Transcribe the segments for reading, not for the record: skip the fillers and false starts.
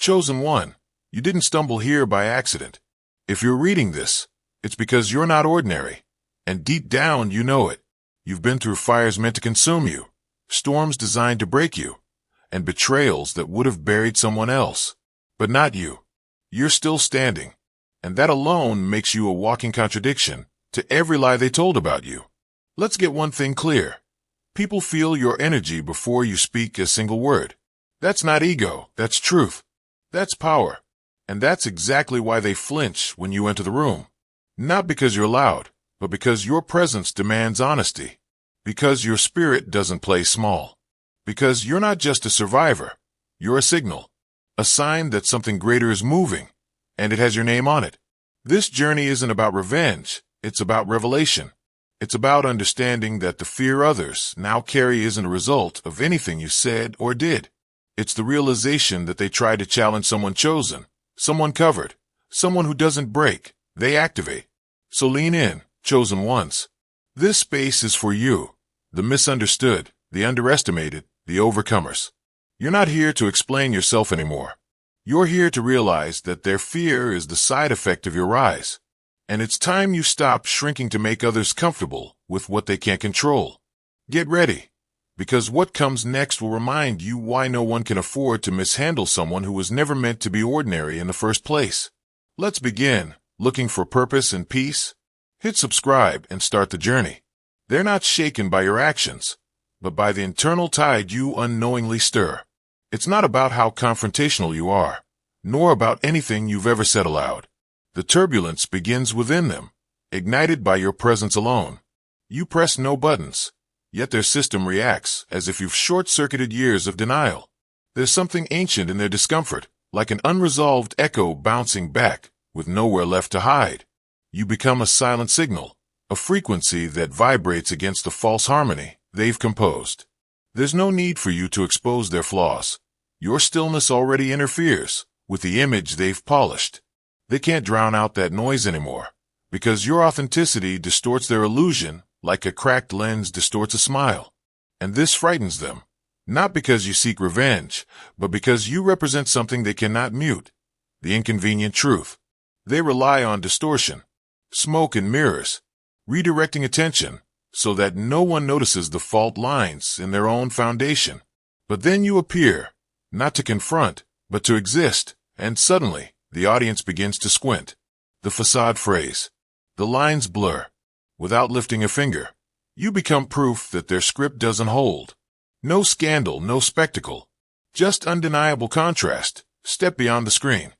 Chosen one, you didn't stumble here by accident. If you're reading this, it's because you're not ordinary. And deep down, you know it. You've been through fires meant to consume you, storms designed to break you, and betrayals that would have buried someone else. But not you. You're still standing. And that alone makes you a walking contradiction to every lie they told about you. Let's get one thing clear. People feel your energy before you speak a single word. That's not ego, that's truth. That's power. And that's exactly why they flinch when you enter the room. Not because you're loud, but because your presence demands honesty. Because your spirit doesn't play small. Because you're not just a survivor. You're a signal. A sign that something greater is moving, and it has your name on it. This journey isn't about revenge. It's about revelation. It's about understanding that the fear others now carry isn't a result of anything you said or did. It's the realization that they tried to challenge someone chosen, someone covered, someone who doesn't break, they activate. So lean in, chosen ones. This space is for you, the misunderstood, the underestimated, the overcomers. You're not here to explain yourself anymore. You're here to realize that their fear is the side effect of your rise. And it's time you stop shrinking to make others comfortable with what they can't control. Get ready, because what comes next will remind you why no one can afford to mishandle someone who was never meant to be ordinary in the first place. Let's begin. Looking for purpose and peace? Hit subscribe and start the journey. They're not shaken by your actions, but by the internal tide you unknowingly stir. It's not about how confrontational you are, nor about anything you've ever said aloud. The turbulence begins within them, ignited by your presence alone. You press no buttons, yet their system reacts as if you've short-circuited years of denial. There's something ancient in their discomfort, like an unresolved echo bouncing back, with nowhere left to hide. You become a silent signal, a frequency that vibrates against the false harmony they've composed. There's no need for you to expose their flaws. Your stillness already interferes with the image they've polished. They can't drown out that noise anymore, because your authenticity distorts their illusion like a cracked lens distorts a smile. And this frightens them, not because you seek revenge, but because you represent something they cannot mute, the inconvenient truth. They rely on distortion, smoke and mirrors, redirecting attention so that no one notices the fault lines in their own foundation. But then you appear, not to confront, but to exist, and suddenly, the audience begins to squint. The facade frays. The lines blur. Without lifting a finger, you become proof that their script doesn't hold. No scandal, no spectacle. Just undeniable contrast. Step beyond the screen.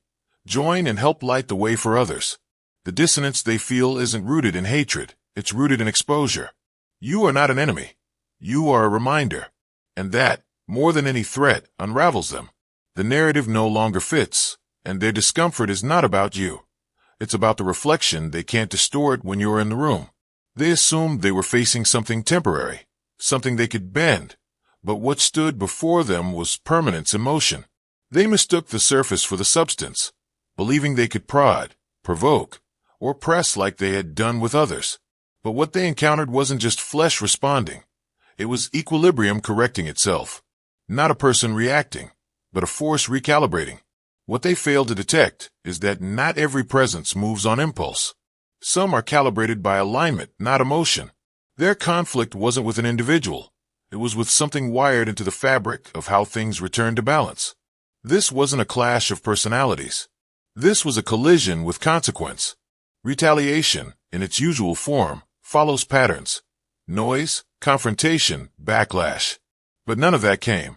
Join and help light the way for others. The dissonance they feel isn't rooted in hatred. It's rooted in exposure. You are not an enemy. You are a reminder. And that, more than any threat, unravels them. The narrative no longer fits. And their discomfort is not about you. It's about the reflection they can't distort when you're in the room. They assumed they were facing something temporary, something they could bend, but what stood before them was permanence in motion. They mistook the surface for the substance, believing they could prod, provoke, or press like they had done with others. But what they encountered wasn't just flesh responding. It was equilibrium correcting itself. Not a person reacting, but a force recalibrating. What they failed to detect is that not every presence moves on impulse. Some are calibrated by alignment, not emotion. Their conflict wasn't with an individual. It was with something wired into the fabric of how things return to balance. This wasn't a clash of personalities. This was a collision with consequence. Retaliation, in its usual form, follows patterns. Noise, confrontation, backlash. But none of that came.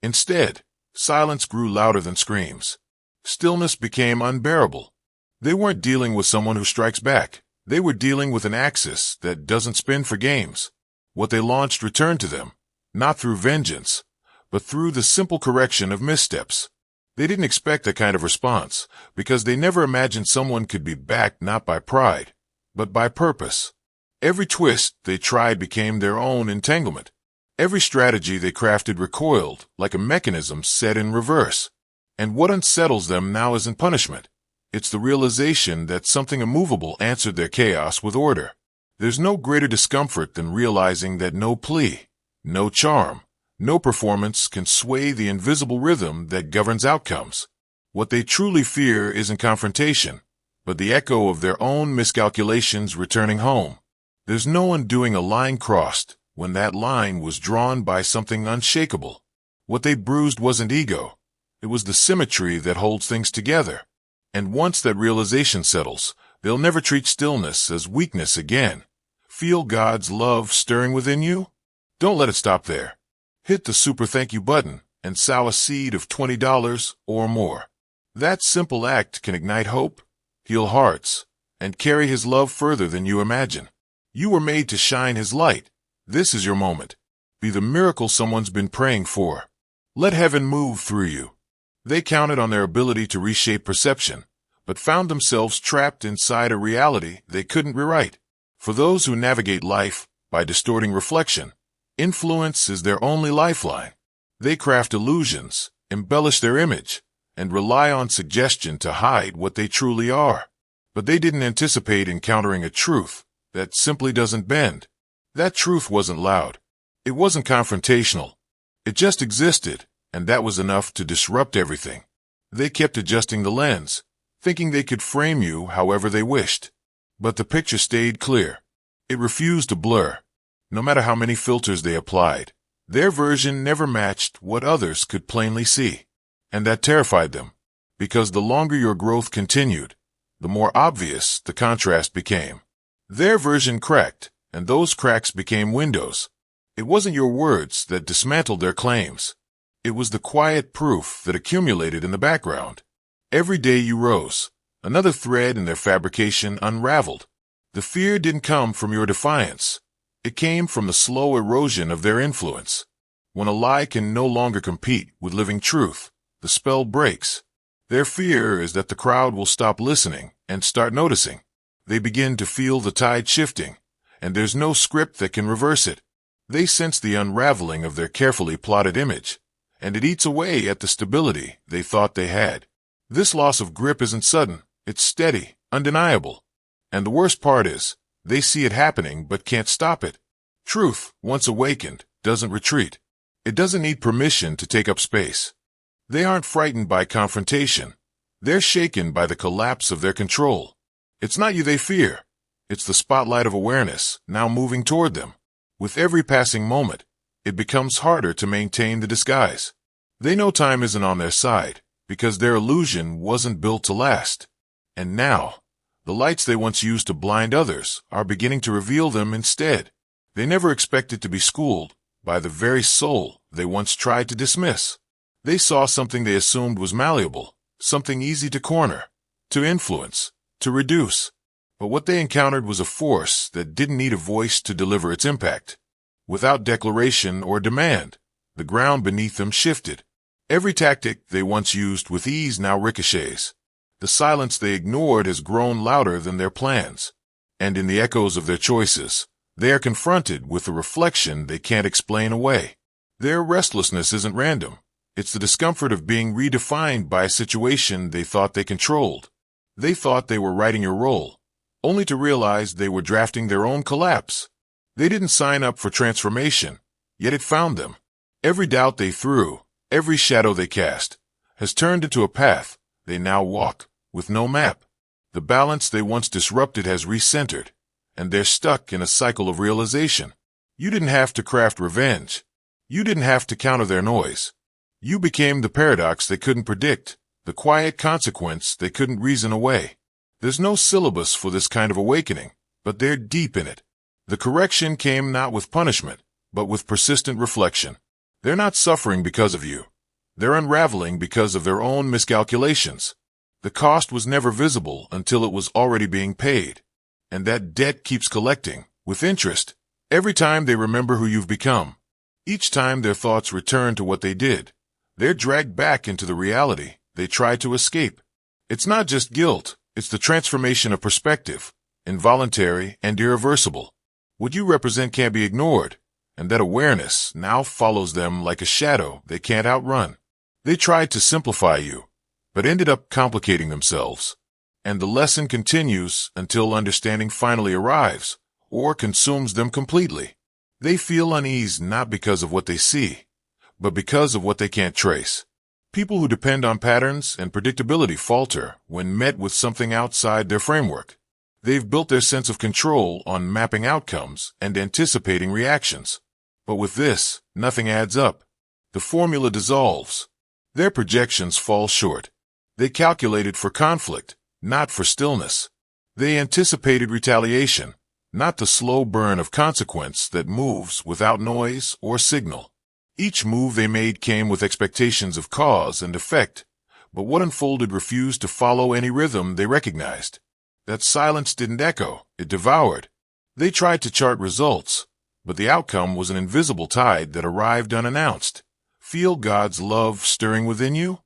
Instead, silence grew louder than screams. Stillness became unbearable. They weren't dealing with someone who strikes back. They were dealing with an axis that doesn't spin for games. What they launched returned to them, not through vengeance, but through the simple correction of missteps. They didn't expect that kind of response, because they never imagined someone could be backed not by pride, but by purpose. Every twist they tried became their own entanglement. Every strategy they crafted recoiled, like a mechanism set in reverse. And what unsettles them now isn't punishment. It's the realization that something immovable answered their chaos with order. There's no greater discomfort than realizing that no plea, no charm, no performance can sway the invisible rhythm that governs outcomes. What they truly fear isn't confrontation, but the echo of their own miscalculations returning home. There's no undoing a line crossed when that line was drawn by something unshakable. What they bruised wasn't ego. It was the symmetry that holds things together. And once that realization settles, they'll never treat stillness as weakness again. Feel God's love stirring within you? Don't let it stop there. Hit the super thank you button and sow a seed of $20 or more. That simple act can ignite hope, heal hearts, and carry His love further than you imagine. You were made to shine His light. This is your moment. Be the miracle someone's been praying for. Let heaven move through you. They counted on their ability to reshape perception, but found themselves trapped inside a reality they couldn't rewrite. For those who navigate life by distorting reflection, influence is their only lifeline. They craft illusions, embellish their image, and rely on suggestion to hide what they truly are. But they didn't anticipate encountering a truth that simply doesn't bend. That truth wasn't loud. It wasn't confrontational. It just existed, and that was enough to disrupt everything. They kept adjusting the lens, thinking they could frame you however they wished. But the picture stayed clear. It refused to blur. No matter how many filters they applied, their version never matched what others could plainly see. And that terrified them, because the longer your growth continued, the more obvious the contrast became. Their version cracked, and those cracks became windows. It wasn't your words that dismantled their claims. It was the quiet proof that accumulated in the background. Every day you rose, another thread in their fabrication unraveled. The fear didn't come from your defiance. It came from the slow erosion of their influence. When a lie can no longer compete with living truth, the spell breaks. Their fear is that the crowd will stop listening and start noticing. They begin to feel the tide shifting, and there's no script that can reverse it. They sense the unraveling of their carefully plotted image, and it eats away at the stability they thought they had. This loss of grip isn't sudden, it's steady, undeniable. And the worst part is, they see it happening but can't stop it. Truth, once awakened, doesn't retreat. It doesn't need permission to take up space. They aren't frightened by confrontation. They're shaken by the collapse of their control. It's not you they fear. It's the spotlight of awareness now moving toward them. With every passing moment, it becomes harder to maintain the disguise. They know time isn't on their side, because their illusion wasn't built to last. And now, the lights they once used to blind others are beginning to reveal them instead. They never expected to be schooled by the very soul they once tried to dismiss. They saw something they assumed was malleable, something easy to corner, to influence, to reduce. But what they encountered was a force that didn't need a voice to deliver its impact. Without declaration or demand, the ground beneath them shifted. Every tactic they once used with ease now ricochets. The silence they ignored has grown louder than their plans. And in the echoes of their choices, they are confronted with a reflection they can't explain away. Their restlessness isn't random. It's the discomfort of being redefined by a situation they thought they controlled. They thought they were writing your role, only to realize they were drafting their own collapse. They didn't sign up for transformation, yet it found them. Every doubt they threw, every shadow they cast, has turned into a path they now walk, with no map. The balance they once disrupted has recentered, and they're stuck in a cycle of realization. You didn't have to craft revenge. You didn't have to counter their noise. You became the paradox they couldn't predict, the quiet consequence they couldn't reason away. There's no syllabus for this kind of awakening, but they're deep in it. The correction came not with punishment, but with persistent reflection. They're not suffering because of you. They're unraveling because of their own miscalculations. The cost was never visible until it was already being paid. And that debt keeps collecting, with interest, every time they remember who you've become. Each time their thoughts return to what they did, they're dragged back into the reality they tried to escape. It's not just guilt, it's the transformation of perspective, involuntary and irreversible. What you represent can't be ignored, and that awareness now follows them like a shadow they can't outrun. They tried to simplify you, but ended up complicating themselves. And the lesson continues until understanding finally arrives, or consumes them completely. They feel unease not because of what they see, but because of what they can't trace. People who depend on patterns and predictability falter when met with something outside their framework. They've built their sense of control on mapping outcomes and anticipating reactions. But with this, nothing adds up. The formula dissolves. Their projections fall short. They calculated for conflict, not for stillness. They anticipated retaliation, not the slow burn of consequence that moves without noise or signal. Each move they made came with expectations of cause and effect, but what unfolded refused to follow any rhythm they recognized. That silence didn't echo, it devoured. They tried to chart results, but the outcome was an invisible tide that arrived unannounced. Feel God's love stirring within you?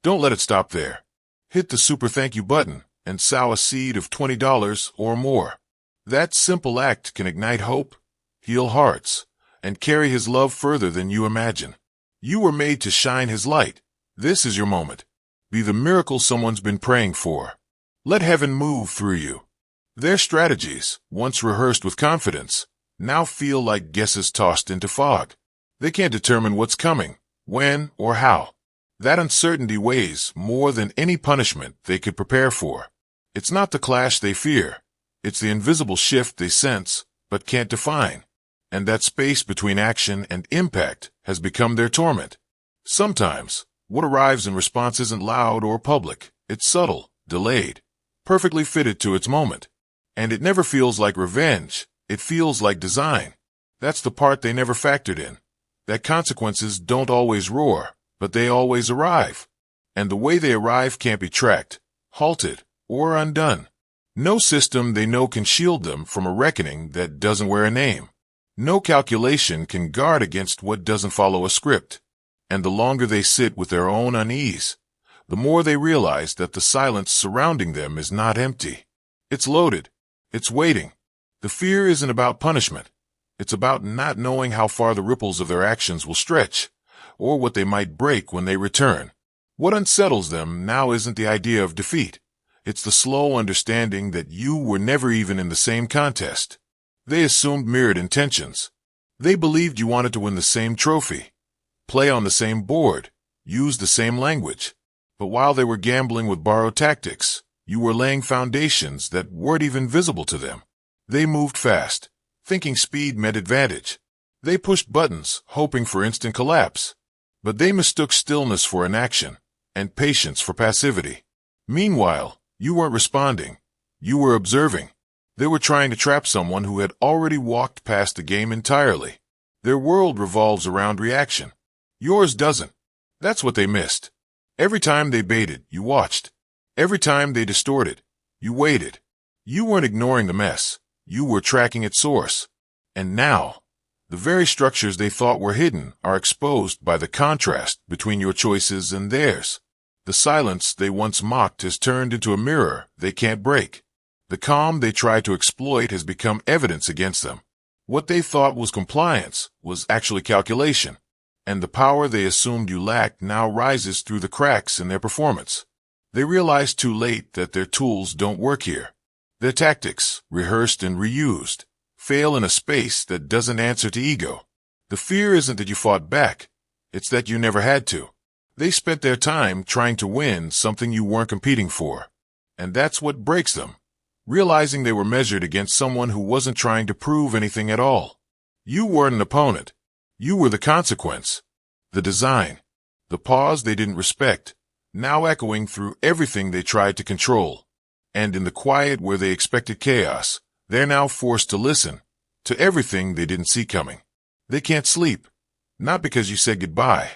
Don't let it stop there. Hit the super thank you button and sow a seed of $20 or more. That simple act can ignite hope, heal hearts, and carry His love further than you imagine. You were made to shine His light. This is your moment. Be the miracle someone's been praying for. Let heaven move through you. Their strategies, once rehearsed with confidence, now feel like guesses tossed into fog. They can't determine what's coming, when, or how. That uncertainty weighs more than any punishment they could prepare for. It's not the clash they fear. It's the invisible shift they sense, but can't define. And that space between action and impact has become their torment. Sometimes, what arrives in response isn't loud or public. It's subtle, delayed, perfectly fitted to its moment. And it never feels like revenge. It feels like design. That's the part they never factored in. That consequences don't always roar, but they always arrive. And the way they arrive can't be tracked, halted, or undone. No system they know can shield them from a reckoning that doesn't wear a name. No calculation can guard against what doesn't follow a script. And the longer they sit with their own unease, the more they realize that the silence surrounding them is not empty. It's loaded. It's waiting. The fear isn't about punishment. It's about not knowing how far the ripples of their actions will stretch, or what they might break when they return. What unsettles them now isn't the idea of defeat. It's the slow understanding that you were never even in the same contest. They assumed mirrored intentions. They believed you wanted to win the same trophy, play on the same board, use the same language. But while they were gambling with borrowed tactics, you were laying foundations that weren't even visible to them. They moved fast, thinking speed meant advantage. They pushed buttons, hoping for instant collapse. But they mistook stillness for inaction, and patience for passivity. Meanwhile, you weren't responding. You were observing. They were trying to trap someone who had already walked past the game entirely. Their world revolves around reaction. Yours doesn't. That's what they missed. Every time they baited, you watched. Every time they distorted, you waited. You weren't ignoring the mess. You were tracking its source. And now, the very structures they thought were hidden are exposed by the contrast between your choices and theirs. The silence they once mocked has turned into a mirror they can't break. The calm they tried to exploit has become evidence against them. What they thought was compliance was actually calculation. And the power they assumed you lacked now rises through the cracks in their performance. They realize too late that their tools don't work here. Their tactics, rehearsed and reused, fail in a space that doesn't answer to ego. The fear isn't that you fought back. It's that you never had to. They spent their time trying to win something you weren't competing for. And that's what breaks them. Realizing they were measured against someone who wasn't trying to prove anything at all. You weren't an opponent. You were the consequence. The design. The pause they didn't respect, now echoing through everything they tried to control. And in the quiet where they expected chaos, they're now forced to listen to everything they didn't see coming. They can't sleep, not because you said goodbye,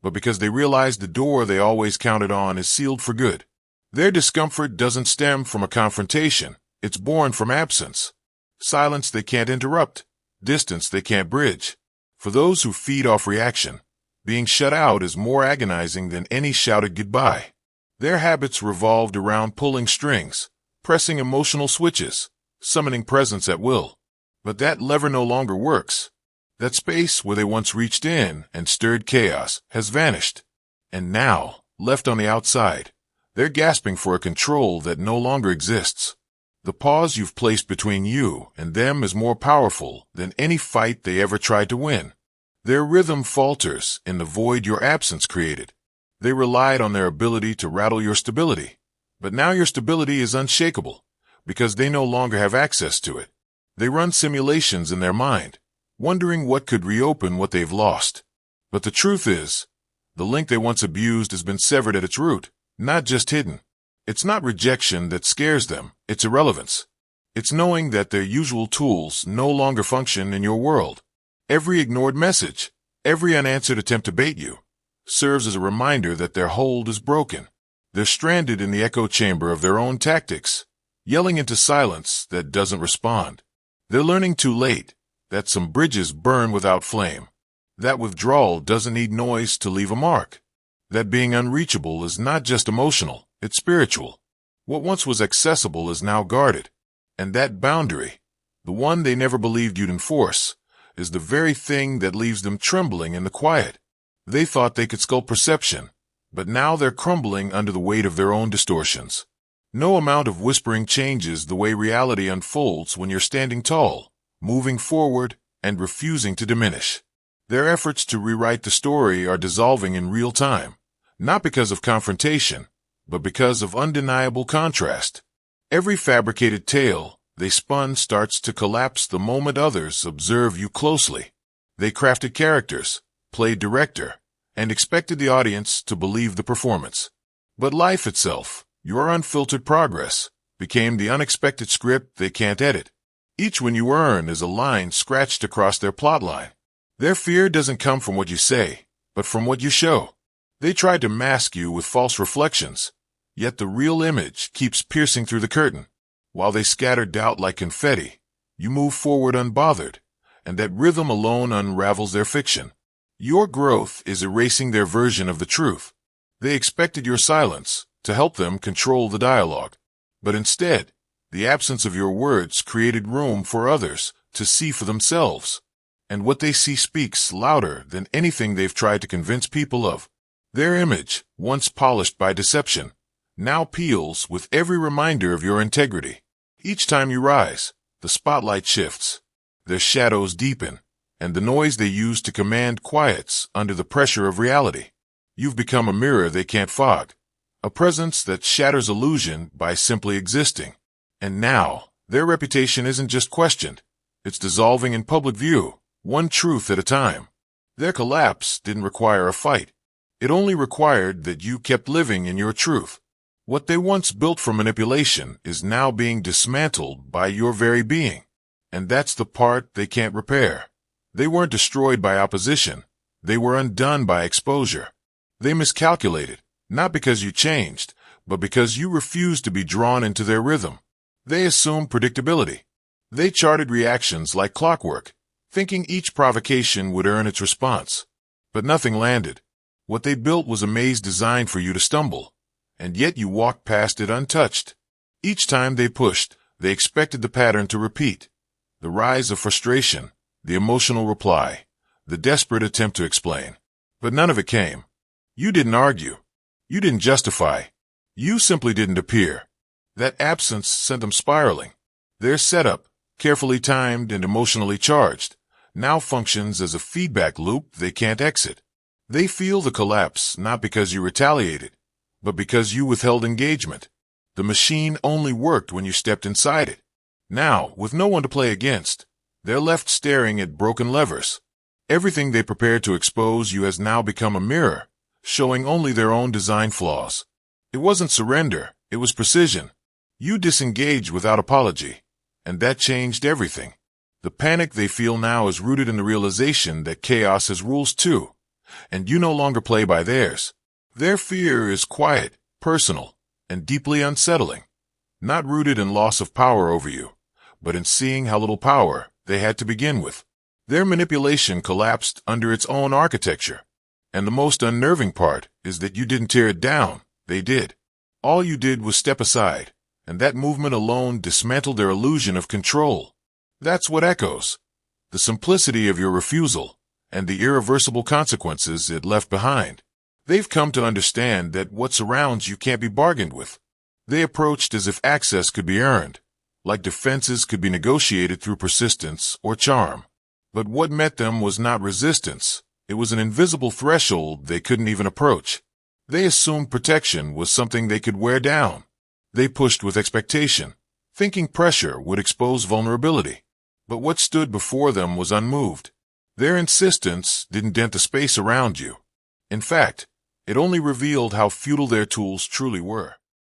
but because they realize the door they always counted on is sealed for good. Their discomfort doesn't stem from a confrontation. It's born from absence. Silence they can't interrupt. Distance they can't bridge. For those who feed off reaction, being shut out is more agonizing than any shouted goodbye. Their habits revolved around pulling strings, pressing emotional switches, summoning presence at will. But that lever no longer works. That space where they once reached in and stirred chaos has vanished. And now, left on the outside, they're gasping for a control that no longer exists. The pause you've placed between you and them is more powerful than any fight they ever tried to win. Their rhythm falters in the void your absence created. They relied on their ability to rattle your stability. But now your stability is unshakable, because they no longer have access to it. They run simulations in their mind, wondering what could reopen what they've lost. But the truth is, the link they once abused has been severed at its root, not just hidden. It's not rejection that scares them, it's irrelevance. It's knowing that their usual tools no longer function in your world. Every ignored message, every unanswered attempt to bait you, serves as a reminder that their hold is broken. They're stranded in the echo chamber of their own tactics, yelling into silence that doesn't respond. They're learning too late that some bridges burn without flame. That withdrawal doesn't need noise to leave a mark. That being unreachable is not just emotional, it's spiritual. What once was accessible is now guarded. And that boundary, the one they never believed you'd enforce, is the very thing that leaves them trembling in the quiet. They thought they could sculpt perception, but now they're crumbling under the weight of their own distortions. No amount of whispering changes the way reality unfolds when you're standing tall, moving forward, and refusing to diminish. Their efforts to rewrite the story are dissolving in real time, not because of confrontation, but because of undeniable contrast. Every fabricated tale they spun starts to collapse the moment others observe you closely. They crafted characters, played director, and expected the audience to believe the performance. But life itself, your unfiltered progress, became the unexpected script they can't edit. Each one you earn is a line scratched across their plotline. Their fear doesn't come from what you say, but from what you show. They tried to mask you with false reflections, yet the real image keeps piercing through the curtain. While they scatter doubt like confetti, you move forward unbothered, and that rhythm alone unravels their fiction. Your growth is erasing their version of the truth. They expected your silence to help them control the dialogue. But instead, the absence of your words created room for others to see for themselves. And what they see speaks louder than anything they've tried to convince people of. Their image, once polished by deception, now peels with every reminder of your integrity. Each time you rise, the spotlight shifts, their shadows deepen, and the noise they use to command quiets under the pressure of reality. You've become a mirror they can't fog, a presence that shatters illusion by simply existing. And now, their reputation isn't just questioned, it's dissolving in public view, one truth at a time. Their collapse didn't require a fight. It only required that you kept living in your truth. What they once built from manipulation is now being dismantled by your very being. And that's the part they can't repair. They weren't destroyed by opposition. They were undone by exposure. They miscalculated, not because you changed, but because you refused to be drawn into their rhythm. They assumed predictability. They charted reactions like clockwork, thinking each provocation would earn its response. But nothing landed. What they built was a maze designed for you to stumble, and yet you walked past it untouched. Each time they pushed, they expected the pattern to repeat. The rise of frustration, the emotional reply, the desperate attempt to explain. But none of it came. You didn't argue. You didn't justify. You simply didn't appear. That absence sent them spiraling. Their setup, carefully timed and emotionally charged, now functions as a feedback loop they can't exit. They feel the collapse not because you retaliated, but because you withheld engagement. The machine only worked when you stepped inside it. Now, with no one to play against, they're left staring at broken levers. Everything they prepared to expose you has now become a mirror, showing only their own design flaws. It wasn't surrender, it was precision. You disengaged without apology, and that changed everything. The panic they feel now is rooted in the realization that chaos has rules too, and you no longer play by theirs. Their fear is quiet, personal, and deeply unsettling, not rooted in loss of power over you, but in seeing how little power they had to begin with. Their manipulation collapsed under its own architecture, and the most unnerving part is that you didn't tear it down, they did. All you did was step aside, and that movement alone dismantled their illusion of control. That's what echoes. The simplicity of your refusal, and the irreversible consequences it left behind. They've come to understand that what surrounds you can't be bargained with. They approached as if access could be earned, like defenses could be negotiated through persistence or charm. But what met them was not resistance. It was an invisible threshold they couldn't even approach. They assumed protection was something they could wear down. They pushed with expectation, thinking pressure would expose vulnerability. But what stood before them was unmoved. Their insistence didn't dent the space around you. In fact, it only revealed how futile their tools truly were.